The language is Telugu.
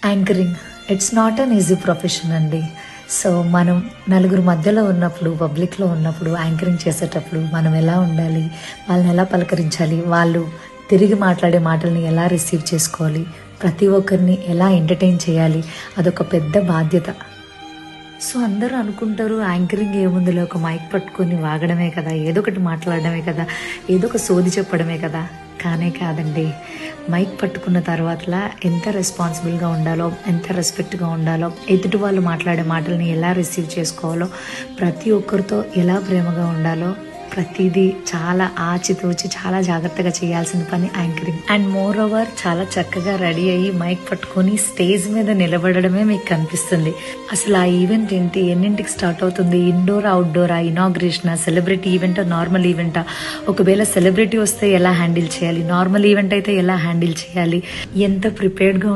Anchoring it's not an easy profession అండి. సో మనం నలుగురు మధ్యలో ఉన్నప్పుడు, పబ్లిక్లో ఉన్నప్పుడు, యాంకరింగ్ చేసేటప్పుడు మనం ఎలా ఉండాలి, వాళ్ళని ఎలా పలకరించాలి, వాళ్ళు తిరిగి మాట్లాడే మాటల్ని ఎలా రిసీవ్ చేసుకోవాలి, ప్రతి ఒక్కరిని ఎలా ఎంటర్టైన్ చేయాలి, అదొక పెద్ద బాధ్యత. సో అందరూ అనుకుంటారు యాంకరింగ్ ఏముందిలే, ఒక మైక్ పట్టుకొని వాగడమే కదా, ఏదో ఒకటి మాట్లాడడమే కదా, ఏదో ఒక సోది చెప్పడమే కదా. కానే కాదండి. మైక్ పట్టుకున్న తర్వాతలా ఎంత రెస్పాన్సిబుల్గా ఉండాలో, ఎంత రెస్పెక్ట్గా ఉండాలో, ఎదుటి వాళ్ళు మాట్లాడే మాటల్ని ఎలా రిసీవ్ చేసుకోవాలో, ప్రతి ఒక్కరితో ఎలా ప్రేమగా ఉండాలో, ప్రతిదీ చాలా ఆచితూచి చాలా జాగ్రత్తగా చేయాల్సిన పని యాంకరింగ్. అండ్ మోర్ ఓవర్ చాలా చక్కగా రెడీ అయ్యి మైక్ పట్టుకొని స్టేజ్ మీద నిలబడమే మీకు కనిపిస్తుంది. అసలు ఆ ఈవెంట్ ఏంటి, ఎన్నింటికి స్టార్ట్ అవుతుంది, ఇండోర్ అవుట్డోరా, ఇనాగ్రేషనా, సెలబ్రిటీ ఈవెంటా, నార్మల్ ఈవెంటా, ఒకవేళ సెలబ్రిటీ వస్తే ఎలా హ్యాండిల్ చేయాలి, నార్మల్ ఈవెంట్ అయితే ఎలా హ్యాండిల్ చేయాలి, ఎంత ప్రిపేర్డ్గా